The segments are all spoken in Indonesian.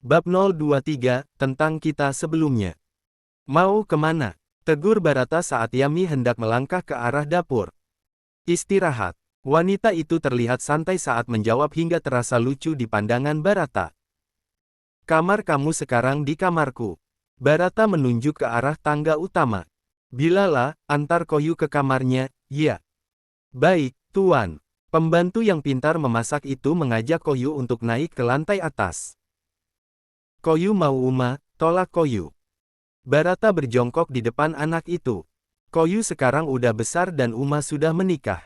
Bab 023, tentang kita sebelumnya. Mau kemana? Tegur Barata saat Yami hendak melangkah ke arah dapur. Istirahat. Wanita itu terlihat santai saat menjawab hingga terasa lucu di pandangan Barata. Kamar kamu sekarang di kamarku. Barata menunjuk ke arah tangga utama. Bilalah, antar Koyu ke kamarnya, ya. Baik, Tuan. Pembantu yang pintar memasak itu mengajak Koyu untuk naik ke lantai atas. Koyu mau Uma, tolak Koyu. Barata berjongkok di depan anak itu. Koyu sekarang udah besar dan Uma sudah menikah.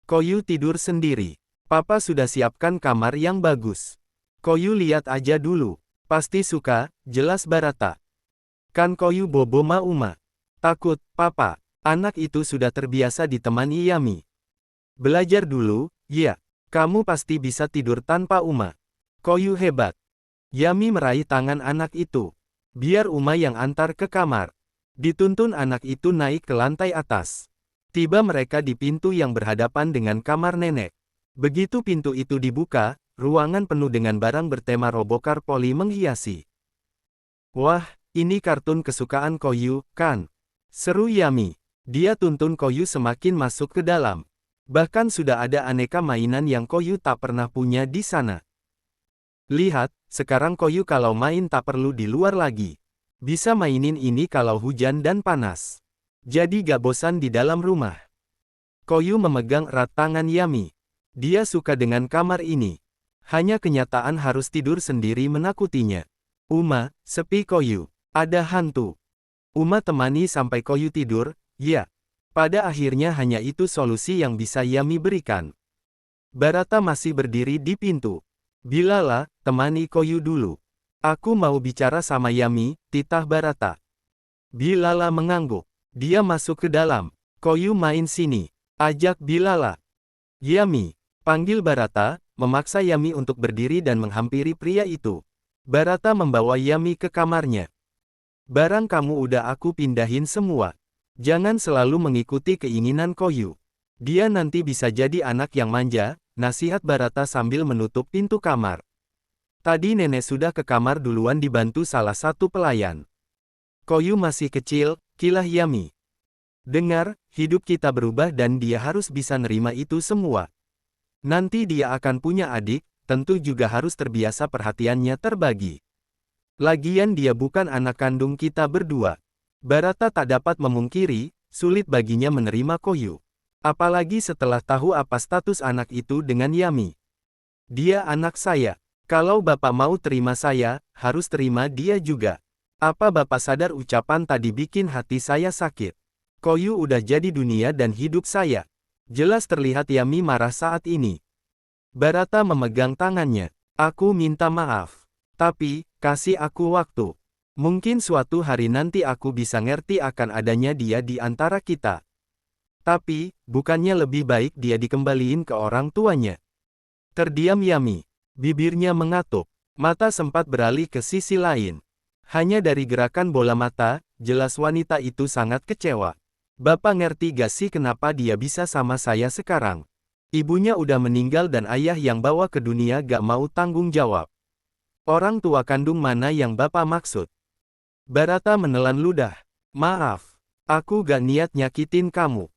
Koyu tidur sendiri. Papa sudah siapkan kamar yang bagus. Koyu lihat aja dulu. Pasti suka, jelas Barata. Kan Koyu bobo ma Uma. Takut, Papa. Anak itu sudah terbiasa ditemani Yami. Belajar dulu, ya. Kamu pasti bisa tidur tanpa Uma. Koyu hebat. Yami meraih tangan anak itu. Biar Uma yang antar ke kamar. Dituntun anak itu naik ke lantai atas. Tiba mereka di pintu yang berhadapan dengan kamar nenek. Begitu pintu itu dibuka, ruangan penuh dengan barang bertema Robocar Poli menghiasi. Wah, ini kartun kesukaan Koyu, kan? Seru Yami. Dia tuntun Koyu semakin masuk ke dalam. Bahkan sudah ada aneka mainan yang Koyu tak pernah punya di sana. Lihat, sekarang Koyu kalau main tak perlu di luar lagi. Bisa mainin ini kalau hujan dan panas. Jadi gak bosan di dalam rumah. Koyu memegang erat tangan Yami. Dia suka dengan kamar ini. Hanya kenyataan harus tidur sendiri menakutinya. Uma, sepi Koyu. Ada hantu. Uma temani sampai Koyu tidur, ya. Pada akhirnya hanya itu solusi yang bisa Yami berikan. Barata masih berdiri di pintu. Bilalah, temani Koyu dulu. Aku mau bicara sama Yami, titah Barata. Bilala mengangguk. Dia masuk ke dalam. Koyu main sini. Ajak Bilala. Yami. Panggil Barata, memaksa Yami untuk berdiri dan menghampiri pria itu. Barata membawa Yami ke kamarnya. Barang kamu udah aku pindahin semua. Jangan selalu mengikuti keinginan Koyu. Dia nanti bisa jadi anak yang manja, nasihat Barata sambil menutup pintu kamar. Tadi nenek sudah ke kamar duluan dibantu salah satu pelayan. Koyu masih kecil, kilah Yami. Dengar, hidup kita berubah dan dia harus bisa nerima itu semua. Nanti dia akan punya adik, tentu juga harus terbiasa perhatiannya terbagi. Lagian dia bukan anak kandung kita berdua. Barata tak dapat memungkiri, sulit baginya menerima Koyu. Apalagi setelah tahu apa status anak itu dengan Yami. Dia anak saya. Kalau Bapak mau terima saya, harus terima dia juga. Apa Bapak sadar ucapan tadi bikin hati saya sakit? Koyu udah jadi dunia dan hidup saya. Jelas terlihat Yami marah saat ini. Barata memegang tangannya. Aku minta maaf. Tapi, kasih aku waktu. Mungkin suatu hari nanti aku bisa ngerti akan adanya dia di antara kita. Tapi, bukannya lebih baik dia dikembaliin ke orang tuanya? Terdiam Yami. Bibirnya mengatup. Mata sempat beralih ke sisi lain. Hanya dari gerakan bola mata, jelas wanita itu sangat kecewa. Bapak ngerti gak sih kenapa dia bisa sama saya sekarang? Ibunya udah meninggal dan ayah yang bawa ke dunia gak mau tanggung jawab. Orang tua kandung mana yang Bapak maksud? Barata menelan ludah. Maaf. Aku gak niat nyakitin kamu.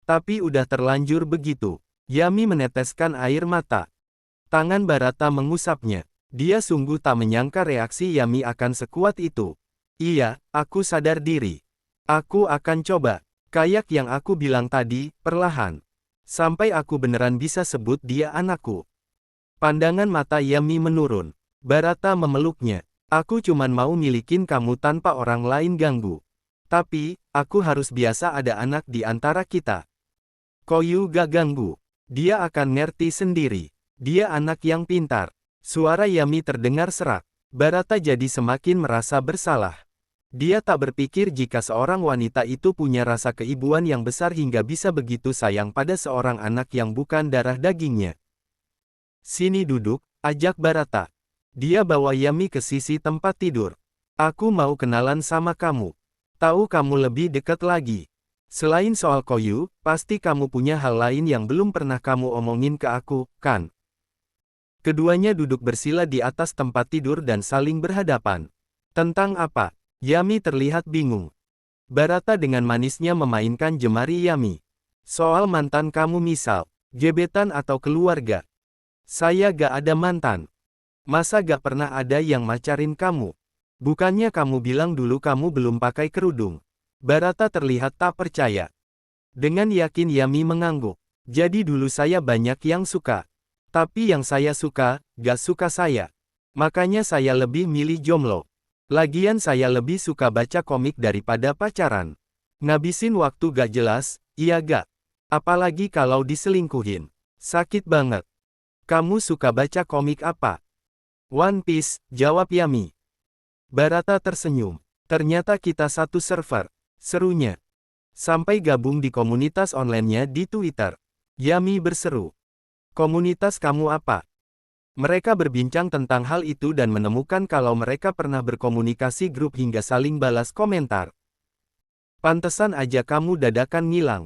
Tapi udah terlanjur begitu. Yami meneteskan air mata. Tangan Barata mengusapnya. Dia sungguh tak menyangka reaksi Yami akan sekuat itu. Iya, aku sadar diri. Aku akan coba. Kayak yang aku bilang tadi, perlahan. Sampai aku beneran bisa sebut dia anakku. Pandangan mata Yami menurun. Barata memeluknya. Aku cuman mau milikin kamu tanpa orang lain ganggu. Tapi, aku harus biasa ada anak di antara kita. Koyu gak ganggu. Dia akan ngerti sendiri. Dia anak yang pintar. Suara Yami terdengar serak. Barata jadi semakin merasa bersalah. Dia tak berpikir jika seorang wanita itu punya rasa keibuan yang besar hingga bisa begitu sayang pada seorang anak yang bukan darah dagingnya. Sini duduk, ajak Barata. Dia bawa Yami ke sisi tempat tidur. Aku mau kenalan sama kamu. Tahu kamu lebih dekat lagi. Selain soal Koyu, pasti kamu punya hal lain yang belum pernah kamu omongin ke aku, kan? Keduanya duduk bersila di atas tempat tidur dan saling berhadapan. Tentang apa? Yami terlihat bingung. Barata dengan manisnya memainkan jemari Yami. Soal mantan kamu misal, gebetan atau keluarga. Saya gak ada mantan. Masa gak pernah ada yang macarin kamu? Bukannya kamu bilang dulu kamu belum pakai kerudung? Barata terlihat tak percaya. Dengan yakin Yami mengangguk. Jadi dulu saya banyak yang suka. Tapi yang saya suka, gak suka saya. Makanya saya lebih milih jomblo. Lagian saya lebih suka baca komik daripada pacaran. Ngabisin waktu gak jelas, iya gak? Apalagi kalau diselingkuhin. Sakit banget. Kamu suka baca komik apa? One Piece, jawab Yami. Barata tersenyum. Ternyata kita satu server. Serunya. Sampai gabung di komunitas online-nya di Twitter. Yami berseru. Komunitas kamu apa? Mereka berbincang tentang hal itu dan menemukan kalau mereka pernah berkomunikasi grup hingga saling balas komentar. Pantesan aja kamu dadakan ngilang.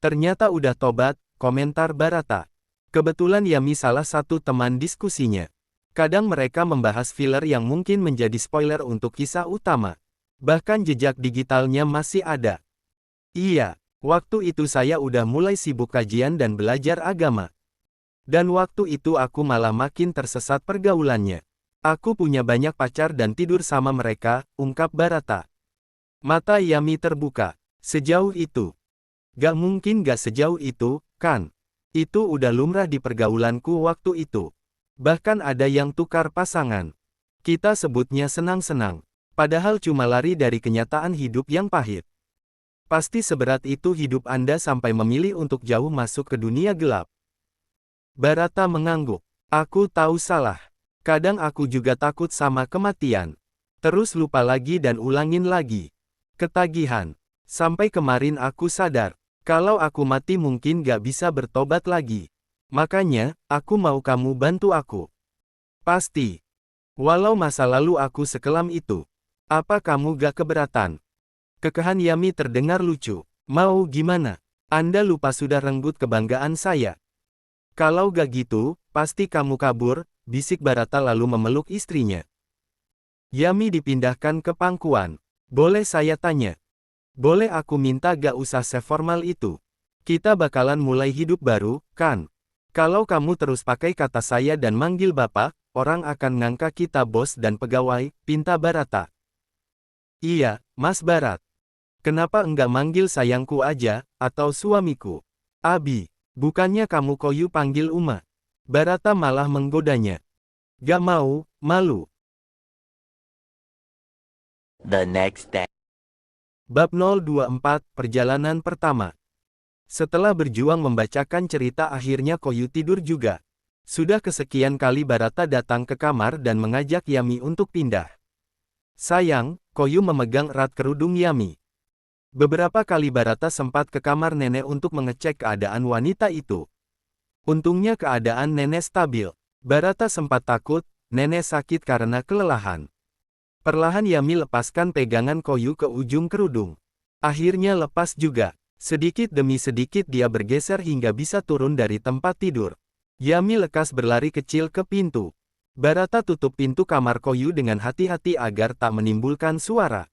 Ternyata udah tobat, komentar Barata. Kebetulan Yami salah satu teman diskusinya. Kadang mereka membahas filler yang mungkin menjadi spoiler untuk kisah utama. Bahkan jejak digitalnya masih ada. Iya, waktu itu saya udah mulai sibuk kajian dan belajar agama. Dan waktu itu aku malah makin tersesat pergaulannya. Aku punya banyak pacar dan tidur sama mereka, ungkap Barata. Mata Yami terbuka. Sejauh itu. Gak mungkin gak sejauh itu, kan? Itu udah lumrah di pergaulanku waktu itu. Bahkan ada yang tukar pasangan. Kita sebutnya senang-senang. Padahal cuma lari dari kenyataan hidup yang pahit. Pasti seberat itu hidup Anda sampai memilih untuk jauh masuk ke dunia gelap. Barata mengangguk. Aku tahu salah. Kadang aku juga takut sama kematian. Terus lupa lagi dan ulangin lagi. Ketagihan. Sampai kemarin aku sadar. Kalau aku mati mungkin gak bisa bertobat lagi. Makanya, aku mau kamu bantu aku. Pasti. Walau masa lalu aku sekelam itu. Apa kamu gak keberatan? Kekehan Yami terdengar lucu. Mau gimana? Anda lupa sudah renggut kebanggaan saya. Kalau gak gitu, pasti kamu kabur, bisik Barata lalu memeluk istrinya. Yami dipindahkan ke pangkuan. Boleh saya tanya? Boleh aku minta gak usah seformal itu? Kita bakalan mulai hidup baru, kan? Kalau kamu terus pakai kata saya dan manggil bapak, orang akan ngangka kita bos dan pegawai, pinta Barata. Iya, Mas Barat. Kenapa enggak manggil sayangku aja, atau suamiku? Abi, bukannya kamu koyu panggil Uma? Barata malah menggodanya. Gak mau, malu. The next day. Bab 024, Perjalanan Pertama. Setelah berjuang membacakan cerita akhirnya Koyu tidur juga. Sudah kesekian kali Barata datang ke kamar dan mengajak Yami untuk pindah. Sayang, Koyu memegang erat kerudung Yami. Beberapa kali Barata sempat ke kamar nenek untuk mengecek keadaan wanita itu. Untungnya keadaan nenek stabil. Barata sempat takut, nenek sakit karena kelelahan. Perlahan Yami lepaskan pegangan Koyu ke ujung kerudung. Akhirnya lepas juga. Sedikit demi sedikit dia bergeser hingga bisa turun dari tempat tidur. Yami lekas berlari kecil ke pintu. Barata tutup pintu kamar Koyu dengan hati-hati agar tak menimbulkan suara.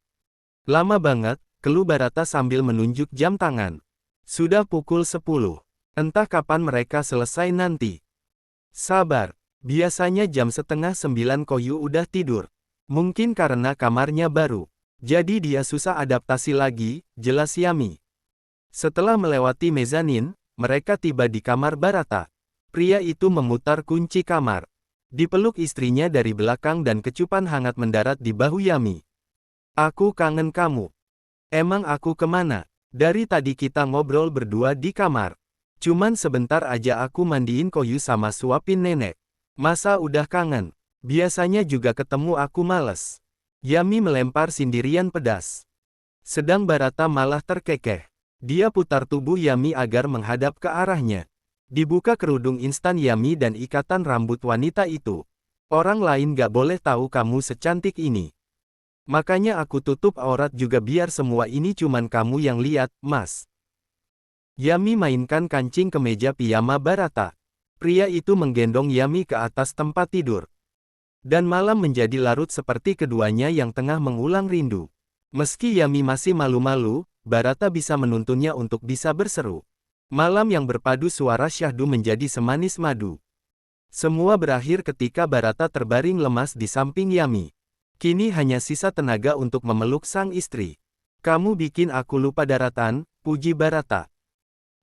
Lama banget, keluh Barata sambil menunjuk jam tangan. Sudah pukul 10. Entah kapan mereka selesai nanti. Sabar. Biasanya jam setengah 9 Koyu udah tidur. Mungkin karena kamarnya baru. Jadi dia susah adaptasi lagi, jelas Yami. Setelah melewati mezanin, mereka tiba di kamar Barata. Pria itu memutar kunci kamar. Dipeluk istrinya dari belakang dan kecupan hangat mendarat di bahu Yami. Aku kangen kamu. Emang aku kemana? Dari tadi kita ngobrol berdua di kamar. Cuman sebentar aja aku mandiin Koyu sama suapin nenek. Masa udah kangen? Biasanya juga ketemu aku males. Yami melempar sindirian pedas. Sedang Barata malah terkekeh. Dia putar tubuh Yami agar menghadap ke arahnya. Dibuka kerudung instan Yami dan ikatan rambut wanita itu. Orang lain gak boleh tahu kamu secantik ini. Makanya aku tutup aurat juga biar semua ini cuman kamu yang lihat, Mas. Yami mainkan kancing ke meja piyama Barata. Pria itu menggendong Yami ke atas tempat tidur. Dan malam menjadi larut seperti keduanya yang tengah mengulang rindu. Meski Yami masih malu-malu, Barata bisa menuntunnya untuk bisa berseru. Malam yang berpadu suara syahdu menjadi semanis madu. Semua berakhir ketika Barata terbaring lemas di samping Yami. Kini hanya sisa tenaga untuk memeluk sang istri. Kamu bikin aku lupa daratan, puji Barata.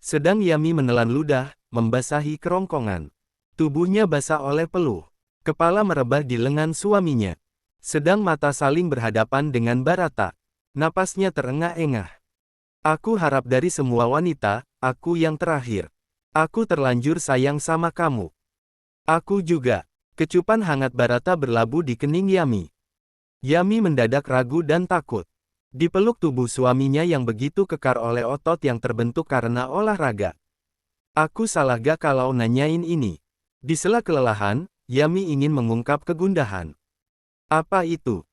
Sedang Yami menelan ludah, membasahi kerongkongan. Tubuhnya basah oleh peluh. Kepala merebah di lengan suaminya. Sedang mata saling berhadapan dengan Barata. Napasnya terengah-engah. Aku harap dari semua wanita, aku yang terakhir. Aku terlanjur sayang sama kamu. Aku juga. Kecupan hangat Barata berlabuh di kening Yami. Yami mendadak ragu dan takut. Dipeluk tubuh suaminya yang begitu kekar oleh otot yang terbentuk karena olahraga. Aku salah gak kalau nanyain ini? Di sela kelelahan, Yami ingin mengungkap kegundahan. Apa itu?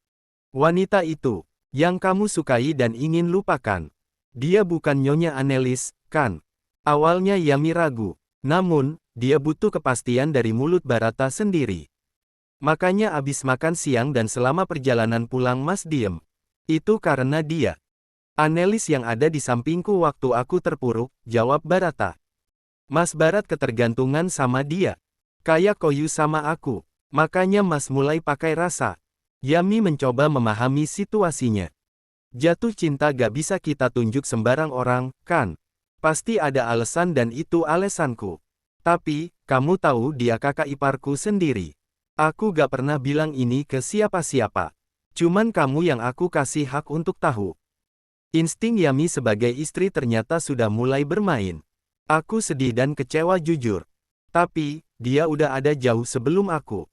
Wanita itu, yang kamu sukai dan ingin lupakan. Dia bukan Nyonya Annelies, kan? Awalnya Yami ragu. Namun, dia butuh kepastian dari mulut Barata sendiri. Makanya abis makan siang dan selama perjalanan pulang Mas diem. Itu karena dia. Annelies yang ada di sampingku waktu aku terpuruk, jawab Barata. Mas Barat ketergantungan sama dia. Kayak Koyu sama aku. Makanya Mas mulai pakai rasa. Yami mencoba memahami situasinya. Jatuh cinta gak bisa kita tunjuk sembarang orang, kan? Pasti ada alasan dan itu alasanku. Tapi, kamu tahu dia kakak iparku sendiri. Aku gak pernah bilang ini ke siapa-siapa. Cuman kamu yang aku kasih hak untuk tahu. Insting Yami sebagai istri ternyata sudah mulai bermain. Aku sedih dan kecewa jujur. Tapi, dia udah ada jauh sebelum aku.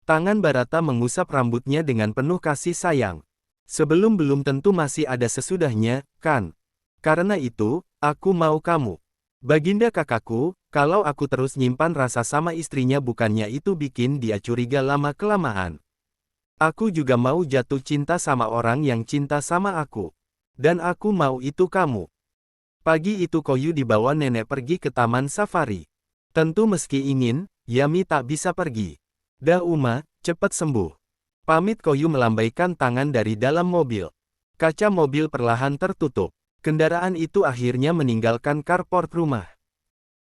Tangan Barata mengusap rambutnya dengan penuh kasih sayang. Sebelum belum tentu masih ada sesudahnya, kan? Karena itu, aku mau kamu. Baginda kakakku, kalau aku terus nyimpan rasa sama istrinya bukannya itu bikin dia curiga lama-kelamaan. Aku juga mau jatuh cinta sama orang yang cinta sama aku. Dan aku mau itu kamu. Pagi itu Koyu dibawa nenek pergi ke taman safari. Tentu meski ingin, Yami tak bisa pergi. Dah Uma, cepat sembuh. Pamit Koyu melambaikan tangan dari dalam mobil. Kaca mobil perlahan tertutup. Kendaraan itu akhirnya meninggalkan carport rumah.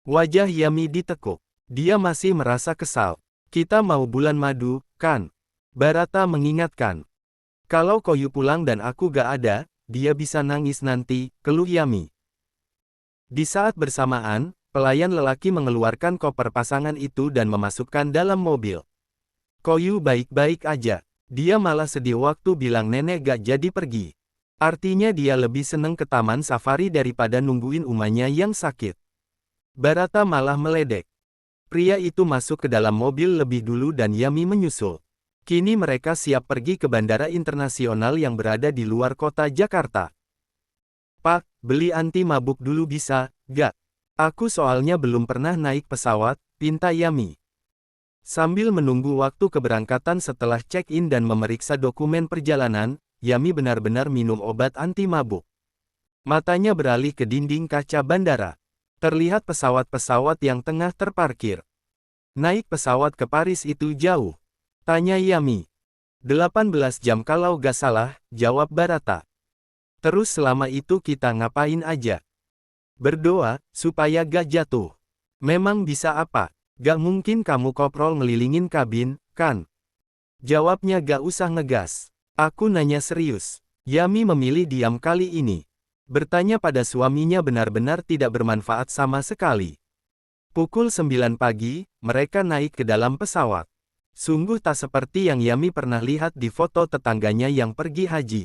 Wajah Yami ditekuk. Dia masih merasa kesal. Kita mau bulan madu, kan? Barata mengingatkan. Kalau Koyu pulang dan aku gak ada, dia bisa nangis nanti, keluh Yami. Di saat bersamaan, pelayan lelaki mengeluarkan koper pasangan itu dan memasukkan dalam mobil. Koyu baik-baik aja. Dia malah sedih waktu bilang nenek gak jadi pergi. Artinya dia lebih seneng ke taman safari daripada nungguin umanya yang sakit. Barata malah meledek. Pria itu masuk ke dalam mobil lebih dulu dan Yami menyusul. Kini mereka siap pergi ke bandara internasional yang berada di luar kota Jakarta. Pak, beli anti mabuk dulu bisa, gak? Aku soalnya belum pernah naik pesawat, pinta Yami. Sambil menunggu waktu keberangkatan setelah check-in dan memeriksa dokumen perjalanan, Yami benar-benar minum obat anti mabuk. Matanya beralih ke dinding kaca bandara. Terlihat pesawat-pesawat yang tengah terparkir. Naik pesawat ke Paris itu jauh. Tanya Yami. 18 jam kalau gak salah, jawab Barata. Terus selama itu kita ngapain aja? Berdoa, supaya gak jatuh. Memang bisa apa? Gak mungkin kamu koprol ngelilingin kabin, kan? Jawabnya gak usah ngegas. Aku nanya serius. Yami memilih diam kali ini. Bertanya pada suaminya benar-benar tidak bermanfaat sama sekali. Pukul 9 pagi, mereka naik ke dalam pesawat. Sungguh tak seperti yang Yami pernah lihat di foto tetangganya yang pergi haji.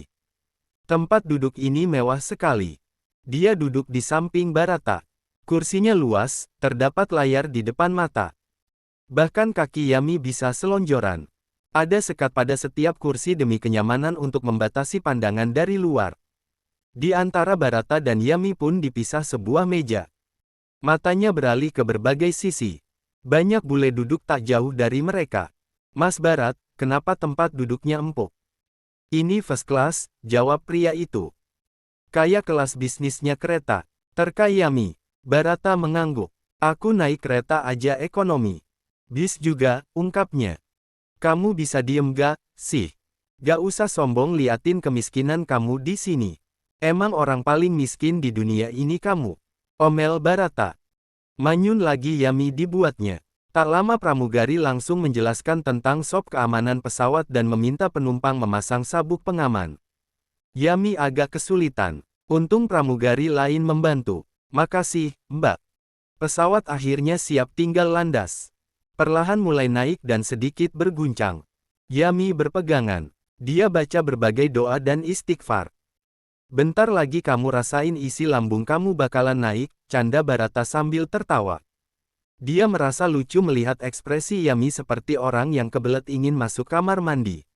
Tempat duduk ini mewah sekali. Dia duduk di samping Barata. Kursinya luas, terdapat layar di depan mata. Bahkan kaki Yami bisa selonjoran. Ada sekat pada setiap kursi demi kenyamanan untuk membatasi pandangan dari luar. Di antara Barata dan Yami pun dipisah sebuah meja. Matanya beralih ke berbagai sisi. Banyak bule duduk tak jauh dari mereka. Mas Barat, kenapa tempat duduknya empuk? Ini first class, jawab pria itu. Kayak kelas bisnisnya kereta. Terka Yami. Barata mengangguk. Aku naik kereta aja ekonomi. Bis juga, ungkapnya. Kamu bisa diem gak, sih? Gak usah sombong liatin kemiskinan kamu di sini. Emang orang paling miskin di dunia ini kamu. Omel Barata. Manyun lagi Yami dibuatnya. Tak lama pramugari langsung menjelaskan tentang sop keamanan pesawat dan meminta penumpang memasang sabuk pengaman. Yami agak kesulitan. Untung pramugari lain membantu. Makasih, Mbak. Pesawat akhirnya siap tinggal landas. Perlahan mulai naik dan sedikit berguncang. Yami berpegangan. Dia baca berbagai doa dan istighfar. Bentar lagi kamu rasain isi lambung kamu bakalan naik, canda Barata sambil tertawa. Dia merasa lucu melihat ekspresi Yami seperti orang yang kebelet ingin masuk kamar mandi.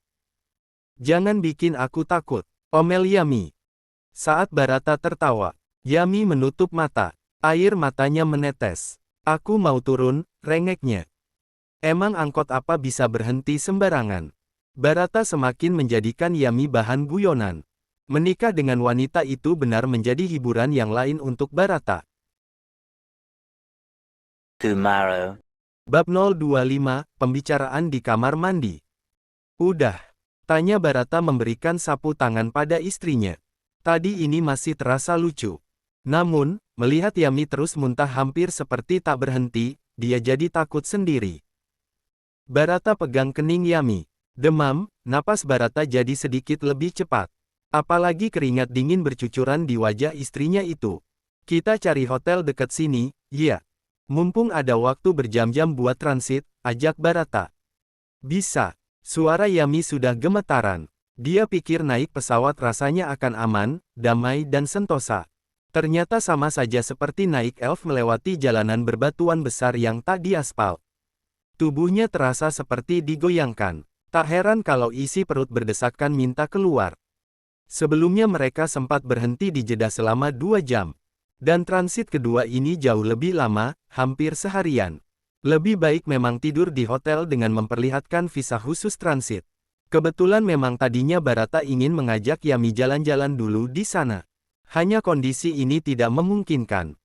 Jangan bikin aku takut, omel Yami. Saat Barata tertawa, Yami menutup mata. Air matanya menetes. Aku mau turun, rengeknya. Emang angkot apa bisa berhenti sembarangan? Barata semakin menjadikan Yami bahan guyonan. Menikah dengan wanita itu benar menjadi hiburan yang lain untuk Barata. Tomorrow. Bab 025, Pembicaraan di kamar mandi. Udah? Tanya Barata memberikan sapu tangan pada istrinya. Tadi ini masih terasa lucu. Namun, melihat Yami terus muntah hampir seperti tak berhenti, dia jadi takut sendiri. Barata pegang kening Yami. Demam, napas Barata jadi sedikit lebih cepat. Apalagi keringat dingin bercucuran di wajah istrinya itu. Kita cari hotel dekat sini, ya. Mumpung ada waktu berjam-jam buat transit, ajak Barata. Bisa. Suara Yami sudah gemetaran. Dia pikir naik pesawat rasanya akan aman, damai dan sentosa. Ternyata sama saja seperti naik elf melewati jalanan berbatuan besar yang tak diaspal. Tubuhnya terasa seperti digoyangkan. Tak heran kalau isi perut berdesakan minta keluar. Sebelumnya mereka sempat berhenti di jeda selama 2 jam. Dan transit kedua ini jauh lebih lama, hampir seharian. Lebih baik memang tidur di hotel dengan memperlihatkan visa khusus transit. Kebetulan memang tadinya Barata ingin mengajak Yami jalan-jalan dulu di sana. Hanya kondisi ini tidak memungkinkan.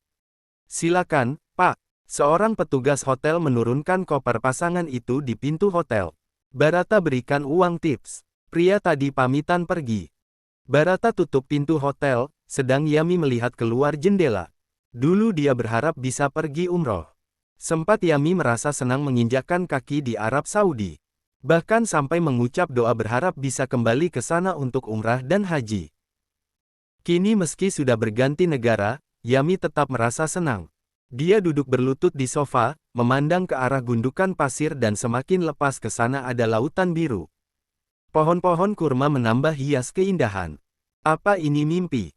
Silakan, Pak. Seorang petugas hotel menurunkan koper pasangan itu di pintu hotel. Barata berikan uang tips. Pria tadi pamitan pergi. Barata tutup pintu hotel, sedang Yami melihat keluar jendela. Dulu dia berharap bisa pergi umroh. Sempat Yami merasa senang menginjakkan kaki di Arab Saudi. Bahkan sampai mengucap doa berharap bisa kembali ke sana untuk umrah dan haji. Kini meski sudah berganti negara, Yami tetap merasa senang. Dia duduk berlutut di sofa, memandang ke arah gundukan pasir dan semakin lepas ke sana ada lautan biru. Pohon-pohon kurma menambah hias keindahan. Apa ini mimpi?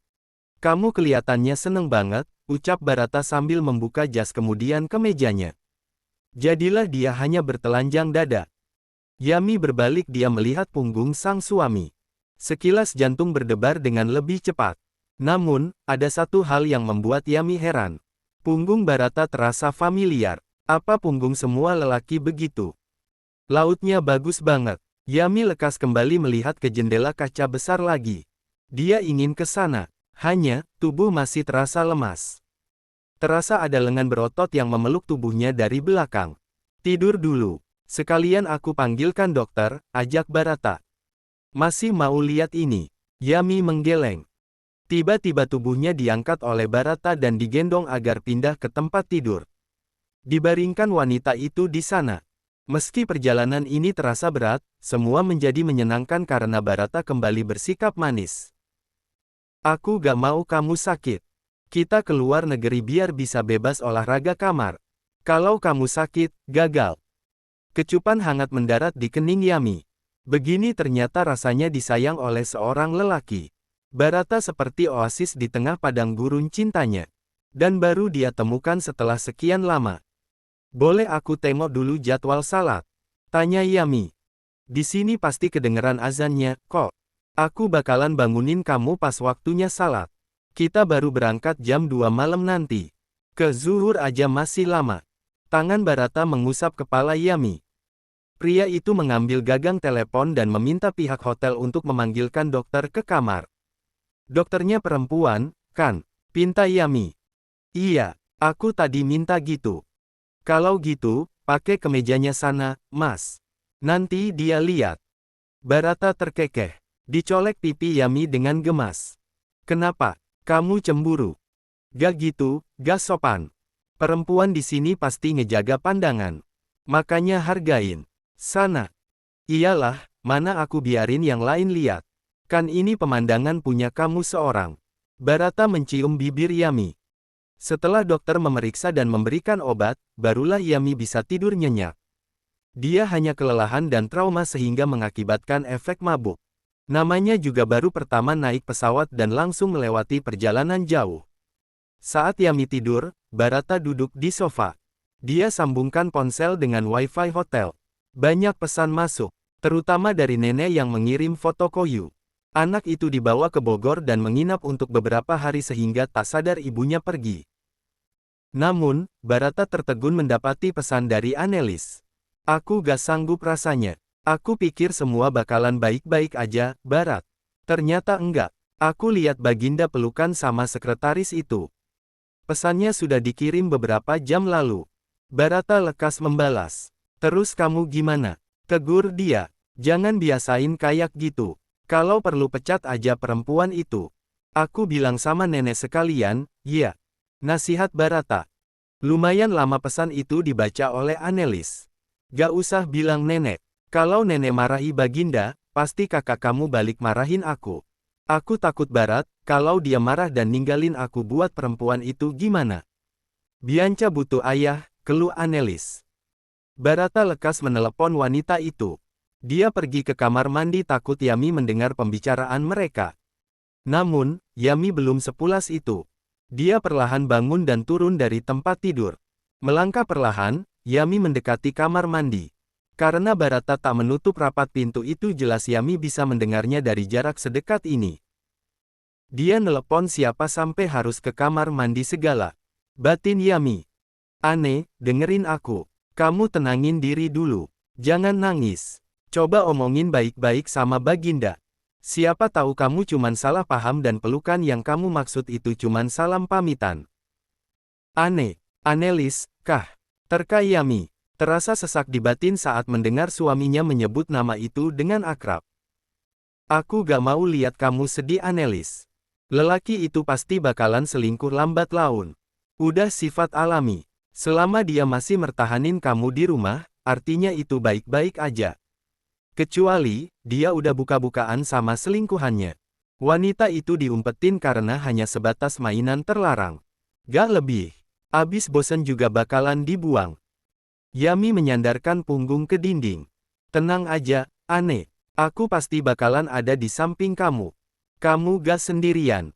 Kamu kelihatannya seneng banget, ucap Barata sambil membuka jas kemudian ke mejanya. Jadilah dia hanya bertelanjang dada. Yami berbalik dia melihat punggung sang suami. Sekilas jantung berdebar dengan lebih cepat. Namun, ada satu hal yang membuat Yami heran. Punggung Barata terasa familiar. Apa punggung semua lelaki begitu? Lautnya bagus banget. Yami lekas kembali melihat ke jendela kaca besar lagi. Dia ingin ke sana. Hanya, tubuh masih terasa lemas. Terasa ada lengan berotot yang memeluk tubuhnya dari belakang. Tidur dulu. Sekalian aku panggilkan dokter, ajak Barata. Masih mau lihat ini? Yami menggeleng. Tiba-tiba tubuhnya diangkat oleh Barata dan digendong agar pindah ke tempat tidur. Dibaringkan wanita itu di sana. Meski perjalanan ini terasa berat, semua menjadi menyenangkan karena Barata kembali bersikap manis. Aku gak mau kamu sakit. Kita keluar negeri biar bisa bebas olahraga kamar. Kalau kamu sakit, gagal. Kecupan hangat mendarat di kening Yami. Begini ternyata rasanya disayang oleh seorang lelaki. Barata seperti oasis di tengah padang gurun cintanya. Dan baru dia temukan setelah sekian lama. Boleh aku tengok dulu jadwal salat? Tanya Yami. Di sini pasti kedengeran azannya, kok. Aku bakalan bangunin kamu pas waktunya salat. Kita baru berangkat jam 2 malam nanti. Ke zuhur aja masih lama. Tangan Barata mengusap kepala Yami. Pria itu mengambil gagang telepon dan meminta pihak hotel untuk memanggilkan dokter ke kamar. Dokternya perempuan, kan? Pinta Yami. Iya, Aku tadi minta gitu. Kalau gitu, pakai kemejanya sana, Mas. Nanti dia lihat. Barata terkekeh. Dicolek pipi Yami dengan gemas. Kenapa? Kamu cemburu? Gak gitu, gak sopan. Perempuan di sini pasti ngejaga pandangan. Makanya hargain. Sana. Iyalah, mana aku biarin yang lain lihat. Kan ini pemandangan punya kamu seorang. Barata mencium bibir Yami. Setelah dokter memeriksa dan memberikan obat, barulah Yami bisa tidur nyenyak. Dia hanya kelelahan dan trauma sehingga mengakibatkan efek mabuk. Namanya juga baru pertama naik pesawat dan langsung melewati perjalanan jauh. Saat Yami tidur, Barata duduk di sofa. Dia sambungkan ponsel dengan wifi hotel. Banyak pesan masuk, terutama dari nenek yang mengirim foto Koyu. Anak itu dibawa ke Bogor dan menginap untuk beberapa hari sehingga tak sadar ibunya pergi. Namun, Barata tertegun mendapati pesan dari Annelies. Aku gak sanggup rasanya. Aku pikir semua bakalan baik-baik aja, Barat. Ternyata enggak. Aku lihat Baginda pelukan sama sekretaris itu. Pesannya sudah dikirim beberapa jam lalu. Barata lekas membalas. Terus kamu gimana? Tegur dia. Jangan biasain kayak gitu. Kalau perlu pecat aja perempuan itu. Aku bilang sama nenek sekalian, ya. Nasihat Barata. Lumayan lama pesan itu dibaca oleh Annelies. Gak usah bilang nenek. Kalau nenek marahi Baginda, pasti kakak kamu balik marahin aku. Aku takut Barat, kalau dia marah dan ninggalin aku buat perempuan itu gimana? Bianca butuh ayah, keluh Annelies. Barata lekas menelepon wanita itu. Dia pergi ke kamar mandi takut Yami mendengar pembicaraan mereka. Namun, Yami belum sepulas itu. Dia perlahan bangun dan turun dari tempat tidur. Melangkah perlahan, Yami mendekati kamar mandi. Karena Barata tak menutup rapat pintu itu jelas Yami bisa mendengarnya dari jarak sedekat ini. Dia nelepon siapa sampai harus ke kamar mandi segala. Batin Yami. Aneh, dengerin aku. Kamu tenangin diri dulu. Jangan nangis. Coba omongin baik-baik sama Baginda. Siapa tahu kamu cuman salah paham dan pelukan yang kamu maksud itu cuman salam pamitan. Aneh. Annelies, kah? Terka Yami. Terasa sesak di batin saat mendengar suaminya menyebut nama itu dengan akrab. Aku gak mau lihat kamu sedih Annelies. Lelaki itu pasti bakalan selingkuh lambat laun. Udah sifat alami. Selama dia masih mertahanin kamu di rumah, artinya itu baik-baik aja. Kecuali, dia udah buka-bukaan sama selingkuhannya. Wanita itu diumpetin karena hanya sebatas mainan terlarang. Gak lebih. Abis bosen juga bakalan dibuang. Yami menyandarkan punggung ke dinding. Tenang aja, Aneh. Aku pasti bakalan ada di samping kamu. Kamu gak sendirian.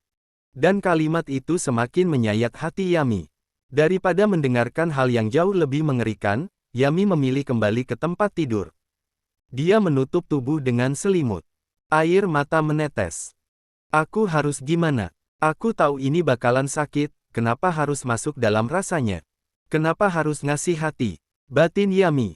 Dan kalimat itu semakin menyayat hati Yami. Daripada mendengarkan hal yang jauh lebih mengerikan, Yami memilih kembali ke tempat tidur. Dia menutup tubuh dengan selimut. Air mata menetes. Aku harus gimana? Aku tahu ini bakalan sakit, kenapa harus masuk dalam rasanya? Kenapa harus ngasih hati? Batin Yami.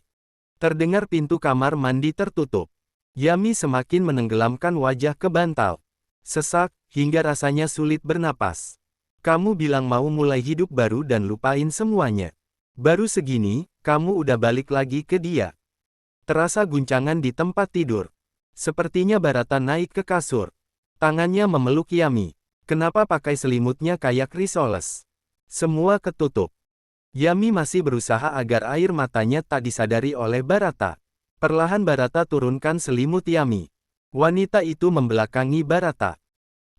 Terdengar pintu kamar mandi tertutup. Yami semakin menenggelamkan wajah ke bantal. Sesak, hingga rasanya sulit bernapas. Kamu bilang mau mulai hidup baru dan lupain semuanya. Baru segini, kamu udah balik lagi ke dia. Terasa guncangan di tempat tidur. Sepertinya Barata naik ke kasur. Tangannya memeluk Yami. Kenapa pakai selimutnya kayak risoles? Semua ketutup. Yami masih berusaha agar air matanya tak disadari oleh Barata. Perlahan Barata turunkan selimut Yami. Wanita itu membelakangi Barata.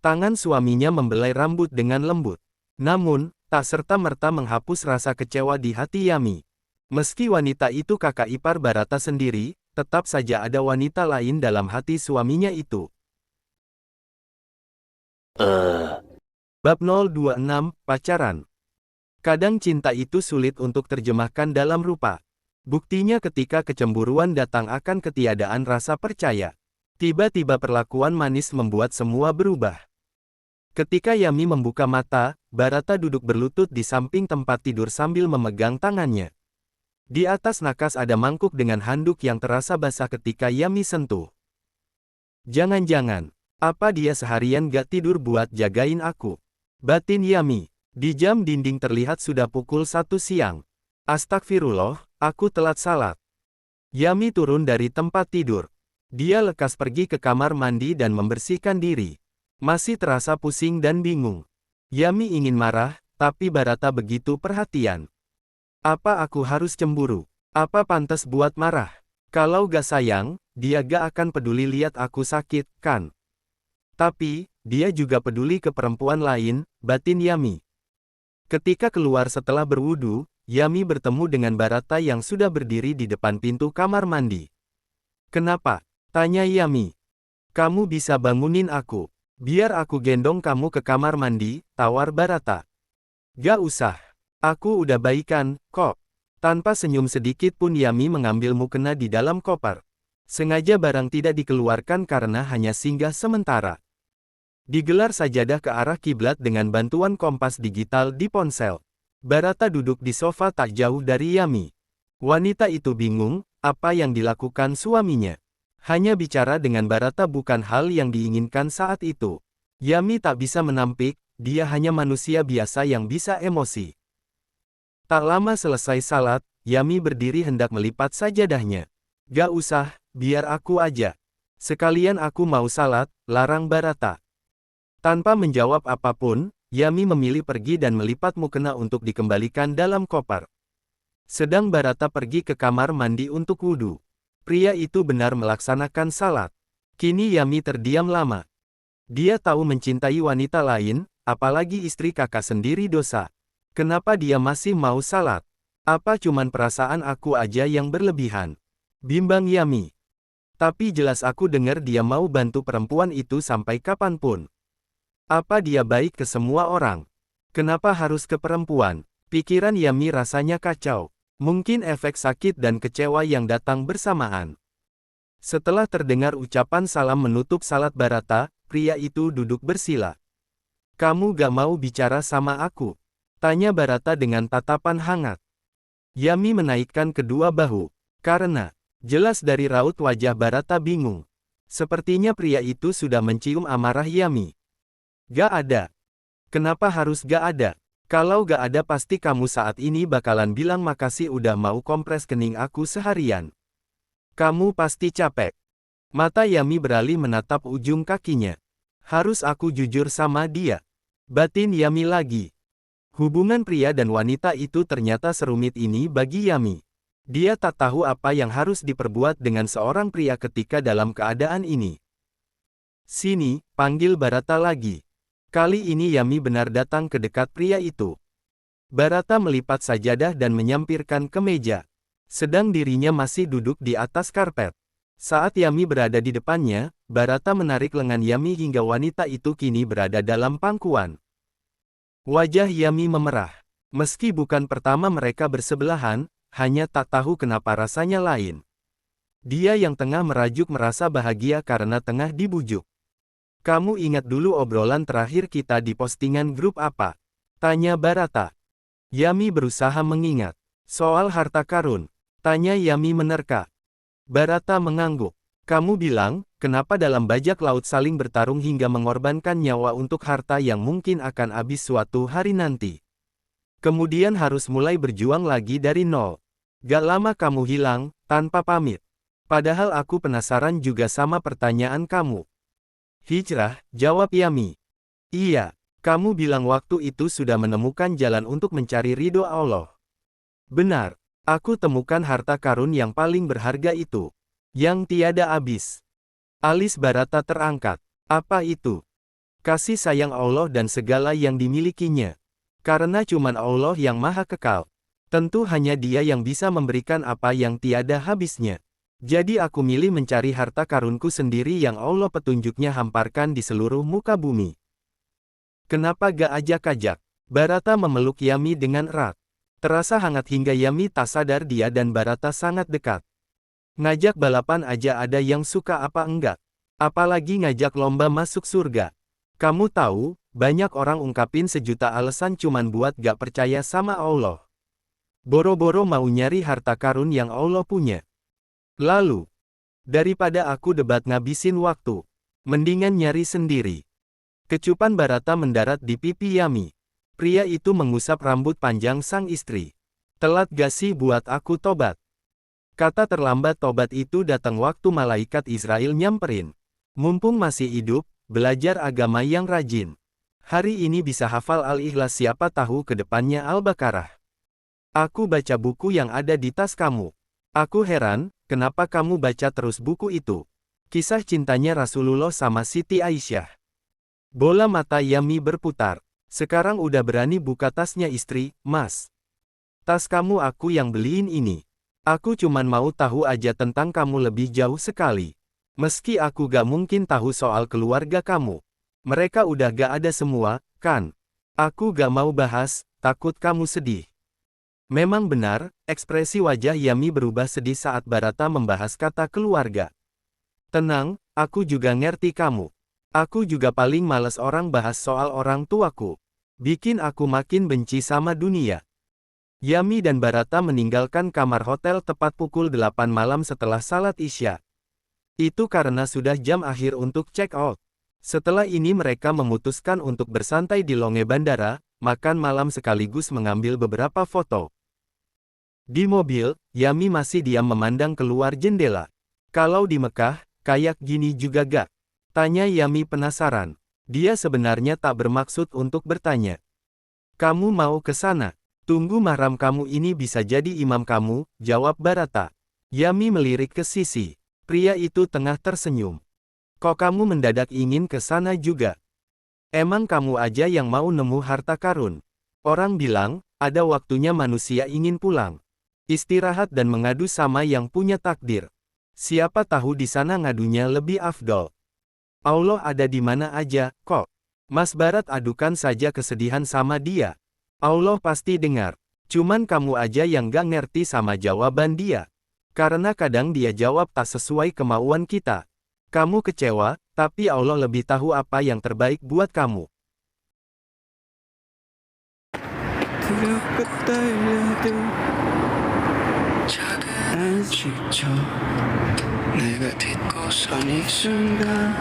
Tangan suaminya membelai rambut dengan lembut. Namun, tak serta-merta menghapus rasa kecewa di hati Yami. Meski wanita itu kakak ipar Barata sendiri, tetap saja ada wanita lain dalam hati suaminya itu. Bab 026, Pacaran. Kadang cinta itu sulit untuk terjemahkan dalam rupa. Buktinya ketika kecemburuan datang akan ketiadaan rasa percaya. Tiba-tiba perlakuan manis membuat semua berubah. Ketika Yami membuka mata, Barata duduk berlutut di samping tempat tidur sambil memegang tangannya. Di atas nakas ada mangkuk dengan handuk yang terasa basah ketika Yami sentuh. Jangan-jangan, apa dia seharian gak tidur buat jagain aku? Batin Yami. Di jam dinding terlihat sudah pukul 1 siang. Astagfirullah, aku telat salat. Yami turun dari tempat tidur. Dia lekas pergi ke kamar mandi dan membersihkan diri. Masih terasa pusing dan bingung. Yami ingin marah, tapi Barata begitu perhatian. Apa aku harus cemburu? Apa pantas buat marah? Kalau gak sayang, dia gak akan peduli lihat aku sakit, kan? Tapi, dia juga peduli ke perempuan lain, batin Yami. Ketika keluar setelah berwudu, Yami bertemu dengan Barata yang sudah berdiri di depan pintu kamar mandi. Kenapa? Tanya Yami. Kamu bisa bangunin aku. Biar aku gendong kamu ke kamar mandi, tawar Barata. Gak usah. Aku udah baikan, kok. Tanpa senyum sedikit pun Yami mengambil mukena di dalam koper. Sengaja barang tidak dikeluarkan karena hanya singgah sementara. Digelar sajadah ke arah kiblat dengan bantuan kompas digital di ponsel. Barata duduk di sofa tak jauh dari Yami. Wanita itu bingung, apa yang dilakukan suaminya. Hanya bicara dengan Barata bukan hal yang diinginkan saat itu. Yami tak bisa menampik, dia hanya manusia biasa yang bisa emosi. Tak lama selesai salat, Yami berdiri hendak melipat sajadahnya. Gak usah, biar aku aja. Sekalian aku mau salat, larang Barata. Tanpa menjawab apapun, Yami memilih pergi dan melipat mukena untuk dikembalikan dalam koper. Sedang Barata pergi ke kamar mandi untuk wudhu. Pria itu benar melaksanakan salat. Kini Yami terdiam lama. Dia tahu mencintai wanita lain, apalagi istri kakak sendiri dosa. Kenapa dia masih mau salat? Apa cuman perasaan aku aja yang berlebihan? Bimbang Yami. Tapi jelas aku dengar dia mau bantu perempuan itu sampai kapanpun. Apa dia baik ke semua orang? Kenapa harus ke perempuan? Pikiran Yami rasanya kacau. Mungkin efek sakit dan kecewa yang datang bersamaan. Setelah terdengar ucapan salam menutup salat Barata, pria itu duduk bersila. Kamu gak mau bicara sama aku? Tanya Barata dengan tatapan hangat. Yami menaikkan kedua bahu. Karena, jelas dari raut wajah Barata bingung. Sepertinya pria itu sudah mencium amarah Yami. Gak ada. Kenapa harus gak ada? Kalau gak ada pasti kamu saat ini bakalan bilang makasih udah mau kompres kening aku seharian. Kamu pasti capek. Mata Yami beralih menatap ujung kakinya. Harus aku jujur sama dia. Batin Yami lagi. Hubungan pria dan wanita itu ternyata serumit ini bagi Yami. Dia tak tahu apa yang harus diperbuat dengan seorang pria ketika dalam keadaan ini. Sini, panggil Barata lagi. Kali ini Yami benar datang ke dekat pria itu. Barata melipat sajadah dan menyampirkan ke meja. Sedang dirinya masih duduk di atas karpet. Saat Yami berada di depannya, Barata menarik lengan Yami hingga wanita itu kini berada dalam pangkuan. Wajah Yami memerah. Meski bukan pertama mereka bersebelahan, hanya tak tahu kenapa rasanya lain. Dia yang tengah merajuk merasa bahagia karena tengah dibujuk. Kamu ingat dulu obrolan terakhir kita di postingan grup apa? Tanya Barata. Yami berusaha mengingat. Soal harta karun. Tanya Yami menerka. Barata mengangguk. Kamu bilang, kenapa dalam bajak laut saling bertarung hingga mengorbankan nyawa untuk harta yang mungkin akan habis suatu hari nanti. Kemudian harus mulai berjuang lagi dari nol. Gak lama kamu hilang, tanpa pamit. Padahal aku penasaran juga sama pertanyaan kamu. Hijrah, jawab Yami. Iya, kamu bilang waktu itu sudah menemukan jalan untuk mencari ridho Allah. Benar, aku temukan harta karun yang paling berharga itu. Yang tiada habis. Alis Barata terangkat. Apa itu? Kasih sayang Allah dan segala yang dimilikinya. Karena cuman Allah yang maha kekal. Tentu hanya Dia yang bisa memberikan apa yang tiada habisnya. Jadi aku milih mencari harta karunku sendiri yang Allah petunjuknya hamparkan di seluruh muka bumi. Kenapa gak ajak-ajak? Barata memeluk Yami dengan erat. Terasa hangat hingga Yami tak sadar dia dan Barata sangat dekat. Ngajak balapan aja ada yang suka apa enggak? Apalagi ngajak lomba masuk surga. Kamu tahu, banyak orang ungkapin sejuta alasan cuman buat gak percaya sama Allah. Boro-boro mau nyari harta karun yang Allah punya. Lalu, daripada aku debat ngabisin waktu, mendingan nyari sendiri. Kecupan Barata mendarat di pipi Yami. Pria itu mengusap rambut panjang sang istri. Telat gak sih buat aku tobat? Kata terlambat tobat itu datang waktu malaikat Israel nyamperin. Mumpung masih hidup, belajar agama yang rajin. Hari ini bisa hafal Al-Ikhlas, siapa tahu ke depannya Al-Baqarah. Aku baca buku yang ada di tas kamu. Aku heran, kenapa kamu baca terus buku itu? Kisah cintanya Rasulullah sama Siti Aisyah. Bola mata Yami berputar. Sekarang udah berani buka tasnya istri, Mas. Tas kamu aku yang beliin ini. Aku cuman mau tahu aja tentang kamu lebih jauh sekali. Meski aku gak mungkin tahu soal keluarga kamu. Mereka udah gak ada semua, kan? Aku gak mau bahas, takut kamu sedih. Memang benar, ekspresi wajah Yami berubah sedih saat Barata membahas kata keluarga. Tenang, aku juga ngerti kamu. Aku juga paling males orang bahas soal orang tuaku. Bikin aku makin benci sama dunia. Yami dan Barata meninggalkan kamar hotel tepat pukul 8 malam setelah salat Isya. Itu karena sudah jam akhir untuk check out. Setelah ini mereka memutuskan untuk bersantai di longe bandara, makan malam sekaligus mengambil beberapa foto. Di mobil, Yami masih diam memandang keluar jendela. Kalau di Mekah, kayak gini juga gak? Tanya Yami penasaran. Dia sebenarnya tak bermaksud untuk bertanya. Kamu mau ke sana? Tunggu, mahram kamu ini bisa jadi imam kamu, jawab Barata. Yami melirik ke sisi. Pria itu tengah tersenyum. Kok kamu mendadak ingin ke sana juga? Emang kamu aja yang mau nemu harta karun? Orang bilang, ada waktunya manusia ingin pulang. Istirahat dan mengadu sama yang punya takdir. Siapa tahu di sana ngadunya lebih afdol. Allah ada di mana aja, kok. Mas Barat adukan saja kesedihan sama dia. Allah pasti dengar. Cuman kamu aja yang gak ngerti sama jawaban dia. Karena kadang dia jawab tak sesuai kemauan kita. Kamu kecewa, tapi Allah lebih tahu apa yang terbaik buat kamu. 내가 딛고 선 이 순간